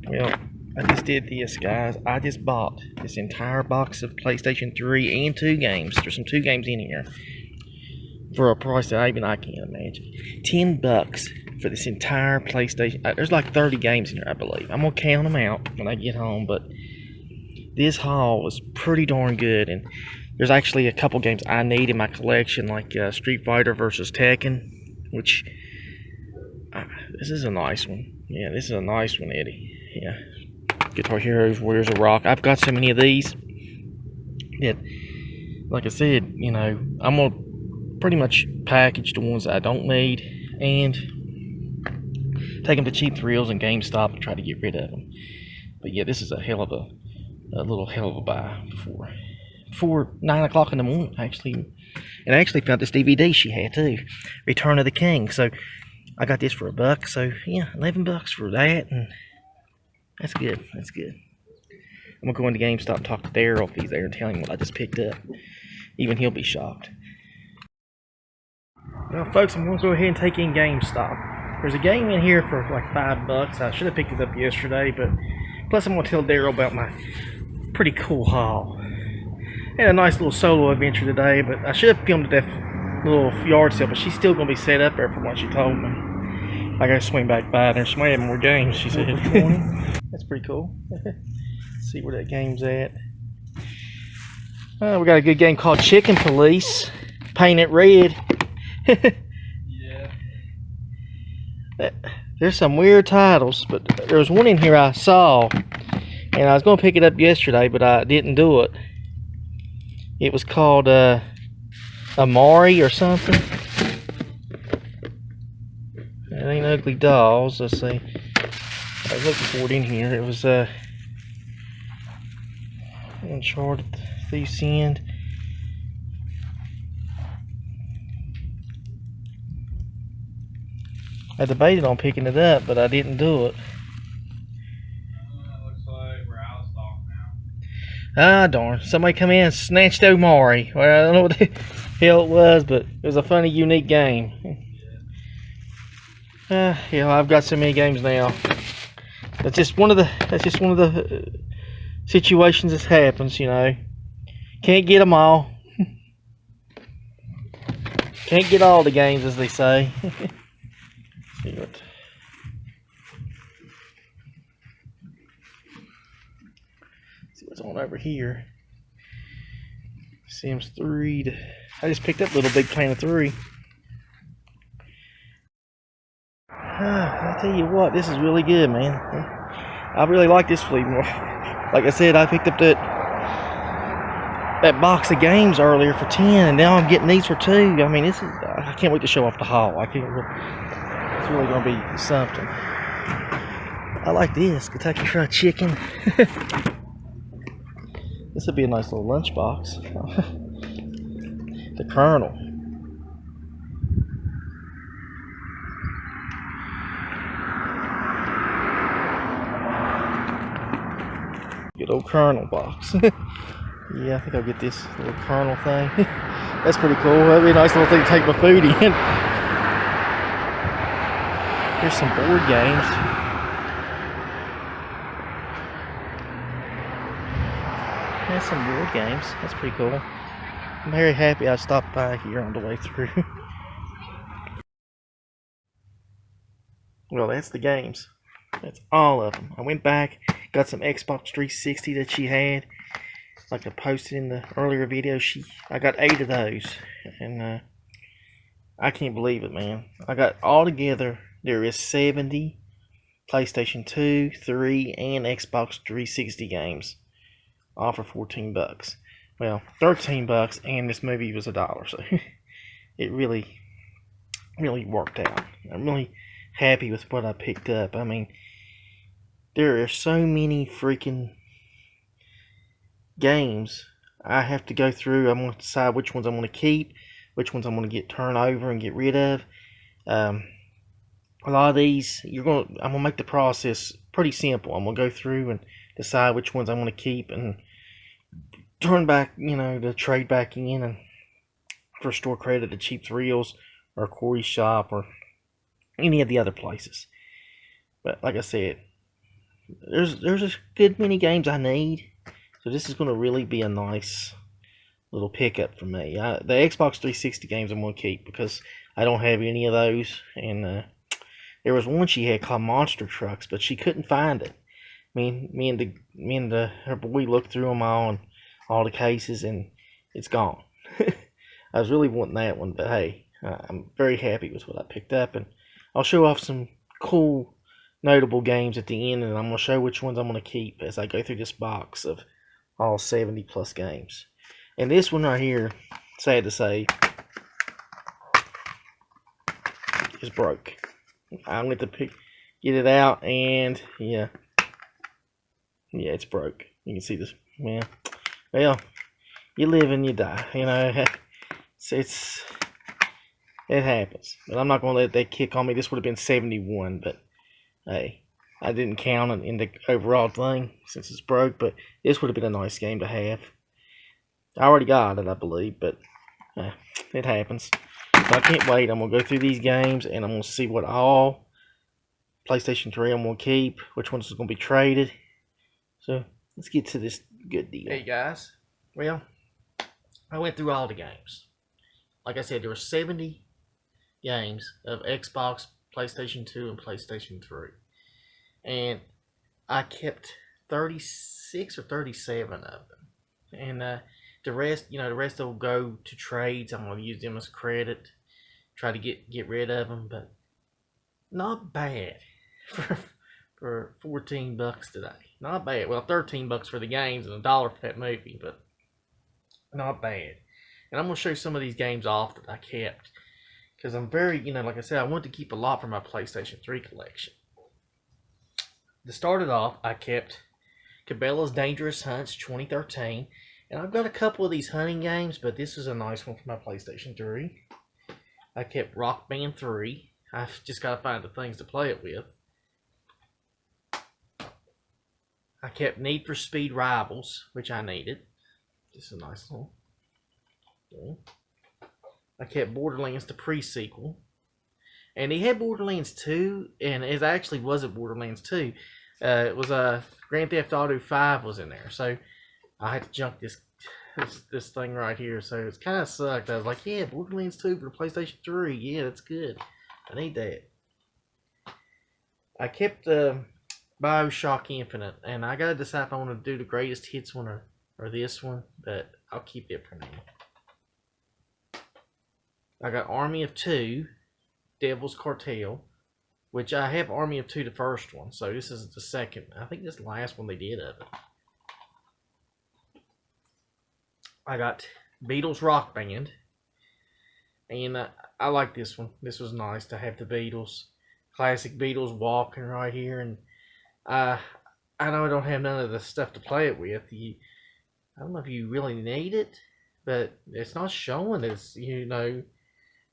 Well, I just did this, guys. I just bought this entire box of PlayStation 3 and 2 games. There's some 2 games in here for a price that even I can't imagine. $10 for this entire PlayStation. There's like 30 games in here, I believe. I'm gonna count them out when I get home, but this haul was pretty darn good. And there's actually a couple games I need in my collection, like Street Fighter versus Tekken, which this is a nice one. Yeah, this is a nice one, Eddie. Yeah. Guitar Heroes, Warriors of Rock. I've got so many of these that, like I said, you know, I'm gonna pretty much package the ones that I don't need and take them to Cheap Thrills and GameStop and try to get rid of them. But yeah, this is a little hell of a buy for 9 o'clock in the morning, actually. And I actually found this DVD she had too, Return of the King. So I got this for $1. So yeah, $11 for that, and that's good. That's good. I'm gonna go into GameStop and talk to Daryl if he's there and tell him what I just picked up. Even he'll be shocked. Well, folks, I'm gonna go ahead and take in GameStop. There's a game in here for like $5. I should have picked it up yesterday, but plus I'm gonna tell Daryl about my pretty cool haul. Had a nice little solo adventure today, but I should have filmed that little yard sale, but she's still gonna be set up there from what she told me. I gotta swing back by there. She might have more games, she said. That's pretty cool. See where that game's at. We got a good game called Chicken Police. Paint it red. Yeah. There's some weird titles, but there was one in here I saw, and I was going to pick it up yesterday, but I didn't do it. It was called Amari or something. It ain't Ugly Dolls. Let's see. I was looking for it in here. It was Uncharted Thieves End. I debated on picking it up, but I didn't do it. Looks like we're out of stock now. Ah, darn. Somebody come in and snatched Omari. Well, I don't know what the hell it was, but it was a funny, unique game. Yeah, I've got so many games now. That's just one of the situations that happens, you know. Can't get them all. Can't get all the games, as they say. See what's on over here. Sims 3. I just picked up Little Big Planet 3. I tell you what, this is really good, man. I really like this fleet more. Like I said, I picked up that box of games earlier for 10, and now I'm getting these for 2. I mean, I can't wait to show off the haul. It's really gonna be something. I like this Kentucky Fried Chicken. This would be a nice little lunchbox. The Colonel. Good old Colonel box. Yeah, I think I'll get this little Colonel thing. That's pretty cool. That'd be a nice little thing to take my food in. Here's some board games. There's some board games. That's pretty cool. I'm very happy I stopped by here on the way through. Well, that's the games. That's all of them. I went back, got some Xbox 360 that she had. Like I posted in the earlier video, I got 8 of those. And I can't believe it, man. I got all together, there is 70 PlayStation 2, 3, and Xbox 360 games. All for $14. Well, $13, and this movie was $1. So it really worked out. I'm really happy with what I picked up. I mean, there are so many freaking games I have to go through. I'm going to decide which ones I'm going to keep, which ones I'm going to get turned over and get rid of. A lot of these, I'm going to make the process pretty simple. I'm going to go through and decide which ones I'm going to keep and turn back, to trade back in and for store credit to Cheap Thrills or Corey's shop or any of the other places. But like I said, there's a good many games I need, so this is going to really be a nice little pickup for me. The Xbox 360 games I'm going to keep because I don't have any of those, and there was one she had called Monster Trucks, but she couldn't find it. Me and her boy looked through them all the cases, and it's gone. I was really wanting that one, but hey, I'm very happy with what I picked up, and I'll show off some cool, notable games at the end, and I'm going to show which ones I'm going to keep as I go through this box of all 70 plus games. And this one right here, sad to say, is broke. I'm going to get it out, and yeah, it's broke. You can see this, man. Well, you live and you die, you know. It happens. But I'm not going to let that kick on me. This would have been 71, but hey, I didn't count it in the overall thing since it's broke. But this would have been a nice game to have. I already got it, I believe, but it happens. So I can't wait. I'm going to go through these games, and I'm going to see what all PlayStation 3 I'm going to keep, which ones are going to be traded. So let's get to this good deal. Hey guys, well, I went through all the games. Like I said, there were 70 games of Xbox, PlayStation 2, and PlayStation 3. And I kept 36 or 37 of them. And the rest will go to trades. I'm going to use them as credit. Try to get rid of them, but not bad for $14 today. Not bad. Well, $13 for the games and $1 for that movie, but not bad. And I'm going to show you some of these games off that I kept. Because I'm very, like I said, I want to keep a lot for my PlayStation 3 collection. To start it off, I kept Cabela's Dangerous Hunts 2013. And I've got a couple of these hunting games, but this is a nice one for my PlayStation 3. I kept Rock Band 3. I've just got to find the things to play it with. I kept Need for Speed Rivals, which I needed. Just a nice one. Okay. I kept Borderlands the pre-sequel. And he had Borderlands 2, and it actually wasn't Borderlands 2. It was Grand Theft Auto 5 was in there. So I had to junk this thing right here. So it's kind of sucked. I was like, yeah, Borderlands 2 for the PlayStation 3. Yeah, that's good. I need that. I kept BioShock Infinite, and I gotta decide if I want to do the greatest hits one or this one, but I'll keep it for now. I got Army of Two, Devil's Cartel, which I have Army of Two, the first one, so this is the second. I think this is the last one they did of it. I got Beatles Rock Band, and I like this one. This was nice to have the Beatles, classic Beatles walking right here, and I know I don't have none of the stuff to play it with. I don't know if you really need it, but it's not showing this, I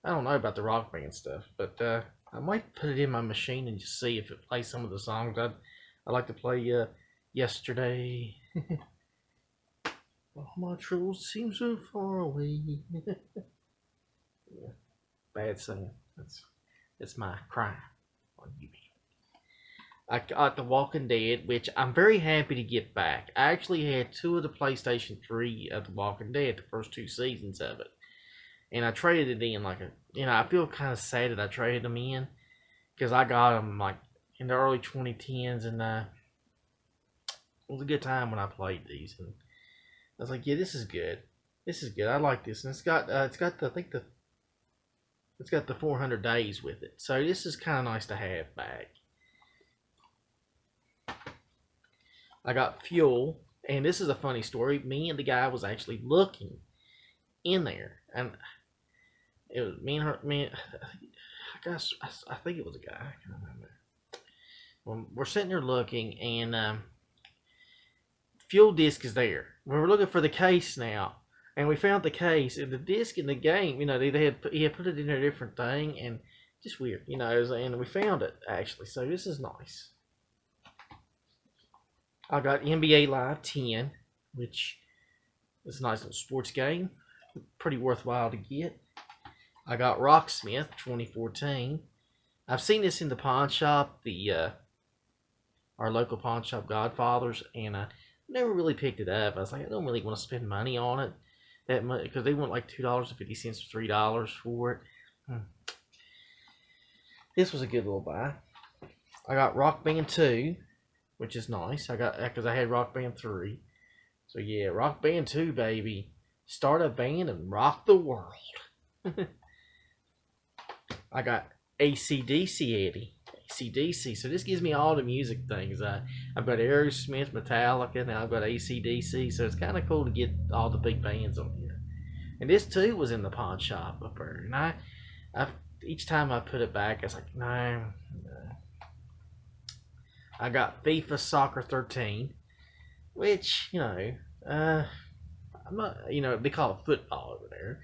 don't know about the Rock Band stuff, but I might put it in my machine and just see if it plays some of the songs I like to play. Yesterday. All my troubles seem so far away. Yeah, bad singing. That's my crime on YouTube. I got The Walking Dead, which I'm very happy to get back. I actually had 2 of the PlayStation 3 of The Walking Dead, the first 2 seasons of it. And I traded it in I feel kind of sad that I traded them in. Because I got them in the early 2010s, and it was a good time when I played these. And I was like, yeah, this is good. This is good. I like this. And it's got the 400 days with it. So this is kind of nice to have back. I got Fuel, and this is a funny story. Me and the guy was actually looking in there, and it was me and her. I think it was a guy. I can't remember. Well, we're sitting there looking, and Fuel disc is there. We were looking for the case now, and we found the case, and the disc in the game. He had put it in a different thing, and just weird, and we found it actually. So this is nice. I got NBA Live 10, which is a nice little sports game. Pretty worthwhile to get. I got Rocksmith 2014. I've seen this in the pawn shop. The our local pawn shop, Godfather's, and I never really picked it up. I was like, I don't really want to spend money on it that much because they want like $2.50 or $3 for it. This was a good little buy. I got Rock Band 2, which is nice. I got because I had Rock Band 3. So yeah, Rock Band 2, baby. Start a band and rock the world. I got AC/DC, Eddie. AC/DC. So this gives me all the music things. I've got Aerosmith, Metallica, now I've got AC/DC. So it's kind of cool to get all the big bands on here. And this too was in the pawn shop up there. And I each time I put it back, I was like, no. I got FIFA Soccer 13, which, you know, I'm not, you know, they call it football over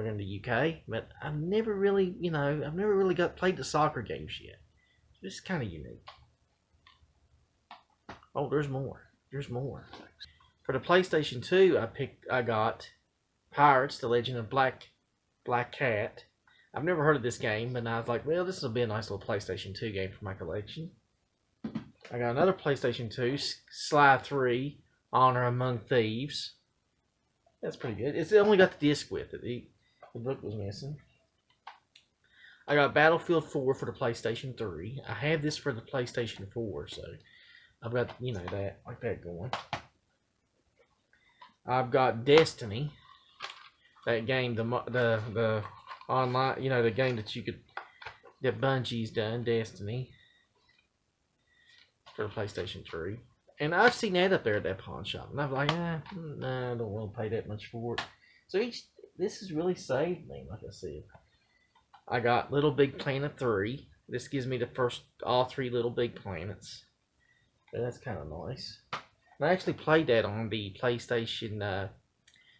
in the UK, but I've never really, you know, I've never really played the soccer games yet. This is kind of unique. Oh, there's more. There's more. For the PlayStation 2, I got Pirates: The Legend of Black Cat. I've never heard of this game, but I was like, well, this will be a nice little PlayStation 2 game for my collection. I got another PlayStation 2, Sly 3, Honor Among Thieves. That's pretty good. It's only got the disc with it. The book was missing. I got Battlefield 4 for the PlayStation 3. I have this for the PlayStation 4, so I've got, you know, that like that going. I've got Destiny. That game, the online, you know, the game that Bungie's done, Destiny, for the PlayStation 3. And I've seen that up there at that pawn shop, and I'm like, nah, I don't want to pay that much for it. So this has really saved me, like I said. I got Little Big Planet 3. This gives me all 3 Little Big Planets. So that's kind of nice. And I actually played that on the PlayStation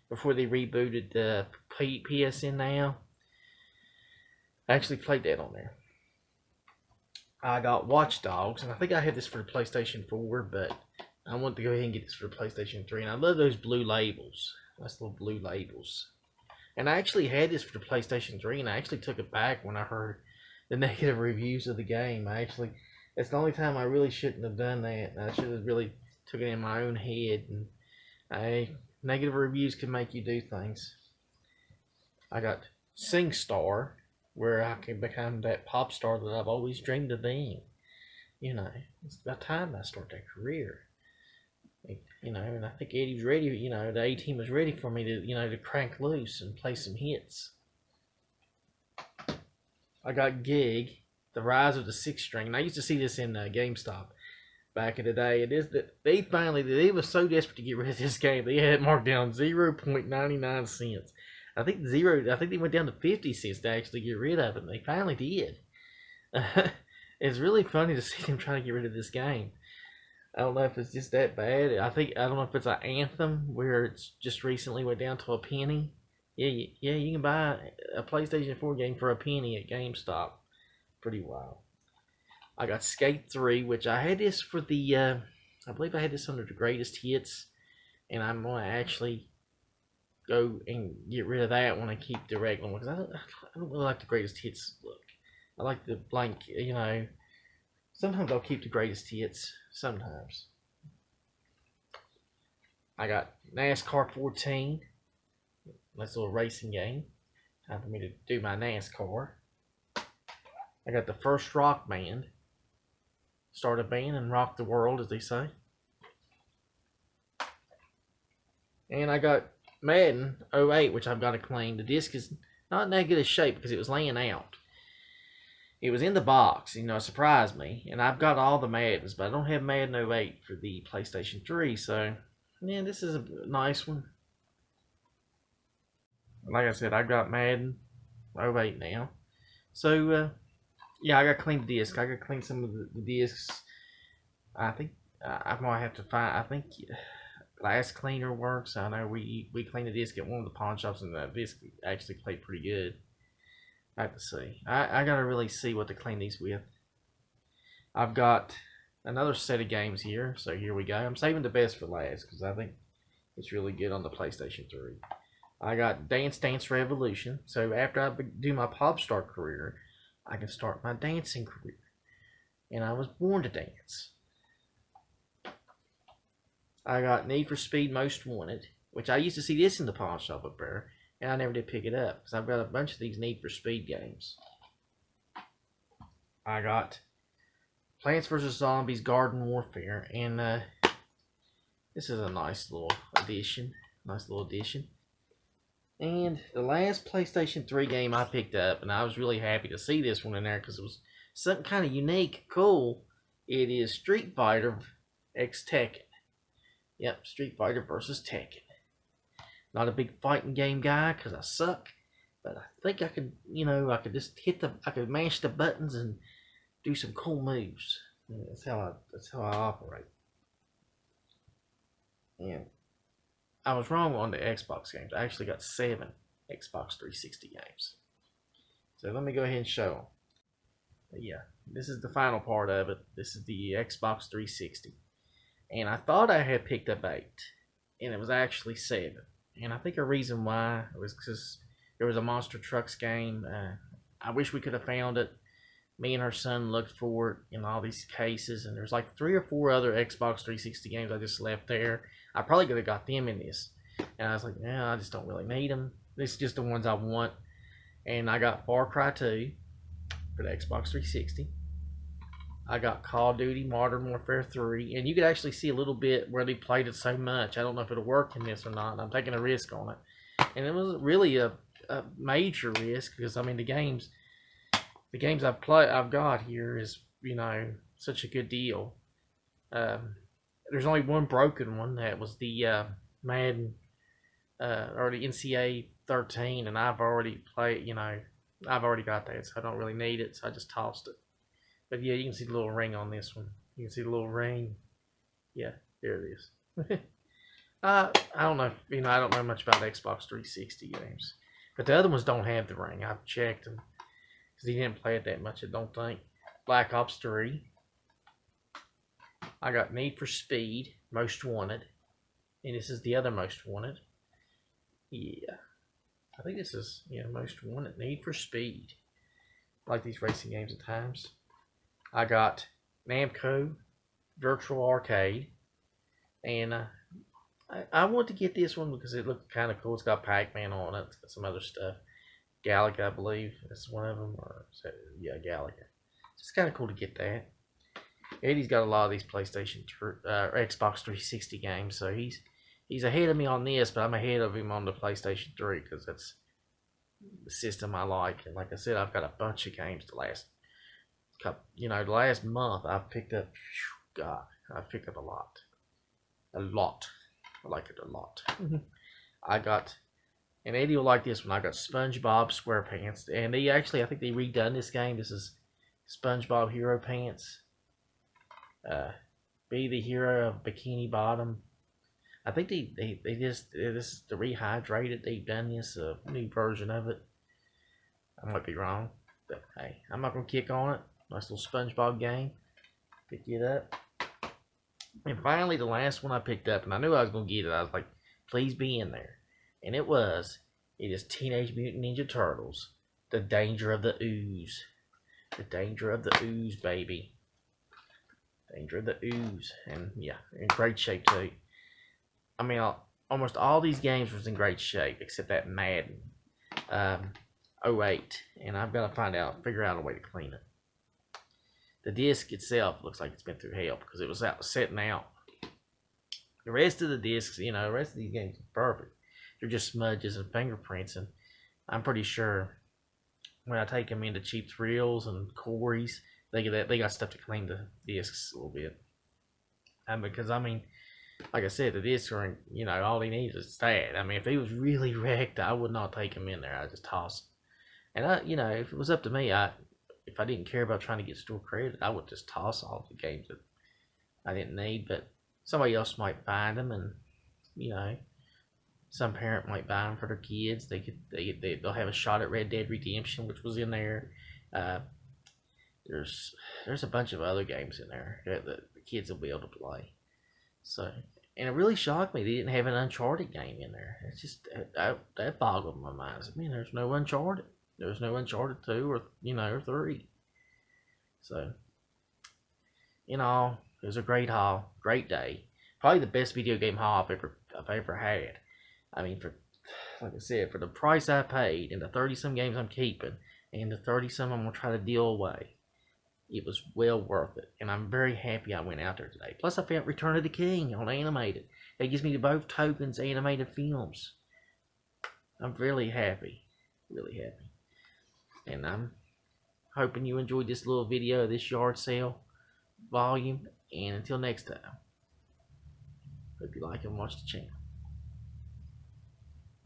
before they rebooted the PSN Now. I actually played that on there. I got Watch Dogs, and I think I had this for the PlayStation 4, but I want to go ahead and get this for the PlayStation 3. And I love those blue labels. Nice little blue labels. And I actually had this for the PlayStation 3, and I actually took it back when I heard the negative reviews of the game. It's the only time I really shouldn't have done that. I should have really took it in my own head. And negative reviews can make you do things. I got SingStar, where I can become that pop star that I've always dreamed of being. You know, it's about time I start that career. You know, and I think Eddie's ready, you know, the A-Team was ready for me to, you know, to crank loose and play some hits. I got Gig, The Rise of the Sixth String. And I used to see this in GameStop back in the day. It is that they were so desperate to get rid of this game, they had it marked down 0.99 cents. I think they went down to 50 cents to actually get rid of it, and they finally did. It's really funny to see them trying to get rid of this game. I don't know if it's just that bad. I don't know if it's an Anthem where it's just recently went down to a penny. Yeah, you can buy a PlayStation 4 game for a penny at GameStop. Pretty wild. I got Skate 3, which I had this for the, I believe I had this under the greatest hits, and I'm going to actually go and get rid of that when I keep the regular one, because I don't really like the greatest hits look. I like the blank, you know. Sometimes I'll keep the greatest hits. Sometimes. I got NASCAR 14. Nice little racing game. Time for me to do my NASCAR. I got the first rock band. Start a band and rock the world, as they say. And I got Madden 08, which I've got to clean. The disc is not in that good a shape because it was laying out. It was in the box, you know, it surprised me. And I've got all the Maddens, but I don't have Madden 08 for the PlayStation 3. So, yeah, this is a nice one. Like I said, I've got Madden 08 now. So, yeah, I got to clean the disc. I got to clean some of the discs. I think I might have to find, I think Glass Cleaner works. I know we cleaned the disc at one of the pawn shops, and the disc actually played pretty good. I have to see. I gotta really see what to clean these with. I've got another set of games here, so here we go. I'm saving the best for last because I think it's really good on the PlayStation 3. I got Dance Dance Revolution, so after I do my pop star career, I can start my dancing career. And I was born to dance. I got Need for Speed Most Wanted, which I used to see this in the pawn shop up there, and I never did pick it up because I've got a bunch of these Need for Speed games. I got Plants vs. Zombies Garden Warfare, and this is a nice little addition. And the last PlayStation 3 game I picked up, and I was really happy to see this one in there because it was something kind of unique, cool. It is Street Fighter x Tekken. Yep, Street Fighter versus Tekken. Not a big fighting game guy because I suck, but I think I could, I could just I could mash the buttons and do some cool moves. That's how I operate. And I was wrong on the Xbox games. I actually got 7 Xbox 360 games. So let me go ahead and show them. But yeah, this is the final part of it. This is the Xbox 360. And I thought I had picked up 8. And it was actually 7. And I think a reason why was because there was a Monster Trucks game. I wish we could have found it. Me and her son looked for it in all these cases. And there's like 3 or 4 other Xbox 360 games I just left there. I probably could have got them in this. And I was like, I just don't really need them. This is just the ones I want. And I got Far Cry 2 for the Xbox 360. I got Call of Duty Modern Warfare 3. And you could actually see a little bit where they played it so much. I don't know if it'll work in this or not. I'm taking a risk on it. And it was really a major risk because, I mean, the games I've got here is, such a good deal. There's only one broken one. That was the Madden or the NCAA 13, and I've already played. I've already got that, so I don't really need it. So I just tossed it. But yeah, you can see the little ring on this one. You can see the little ring. Yeah, there it is. I don't know. I don't know much about Xbox 360 games, but the other ones don't have the ring. I've checked them because he didn't play it that much. I don't think. Black Ops 3. I got Need for Speed, Most Wanted. And this is the other Most Wanted. Yeah. I think this is, Most Wanted. Need for Speed. I like these racing games at times. I got Namco, Virtual Arcade. And I want to get this one because it looked kind of cool. It's got Pac-Man on it. It's got some other stuff. Galaga, I believe. That's one of them. Yeah, Galaga. It's kind of cool to get that. Eddie's got a lot of these Xbox 360 games, so he's ahead of me on this, but I'm ahead of him on the PlayStation 3 because that's the system I like. And like I said, I've got a bunch of games the last month I've picked up. I've picked up a lot. I like it a lot. And Eddie will like this one. I got Spongebob Squarepants, and I think they redone this game. This is SpongeBob Hero Pants. Be the Hero of Bikini Bottom. I think they just this is the rehydrated. They've done this new version of it. I might be wrong, but hey, I'm not gonna kick on it. Nice little SpongeBob game. Pick it up. And finally, the last one I picked up, and I knew I was gonna get it. I was like, please be in there, and it was. It is Teenage Mutant Ninja Turtles: The Danger of the Ooze. The Danger of the Ooze, baby. Danger of the Ooze. And yeah, in great shape too. I mean, almost all these games was in great shape except that Madden 08. And I've got to figure out a way to clean it. The disc itself looks like it's been through hell because it was setting out. The rest of the discs, the rest of these games are perfect. They're just smudges and fingerprints. And I'm pretty sure when I take them into Cheap Thrills and Corey's, they got stuff to clean the discs a little bit. Because like I said, the discs are, all he needs is that. If he was really wrecked, I would not take him in there. I'd just toss him. And if it was up to me, if I didn't care about trying to get store credit, I would just toss all the games that I didn't need. But somebody else might find them, and some parent might buy them for their kids. They'll have a shot at Red Dead Redemption, which was in there. There's a bunch of other games in there that the kids will be able to play. So, and it really shocked me they didn't have an Uncharted game in there. It's just that boggled my mind. I said, man, there's no Uncharted. There's no Uncharted 2 or 3. So, in all, it was a great haul, great day. Probably the best video game haul I've ever had. I mean, for like I said, for the price I paid and the 30-some games I'm keeping and the 30-some I'm gonna try to deal away, it was well worth it. And I'm very happy I went out there today. Plus, I found Return of the King on animated. It gives me both tokens, animated films. I'm really happy, really happy. And I'm hoping you enjoyed this little video of this yard sale volume. And until next time, hope you like and watch the channel.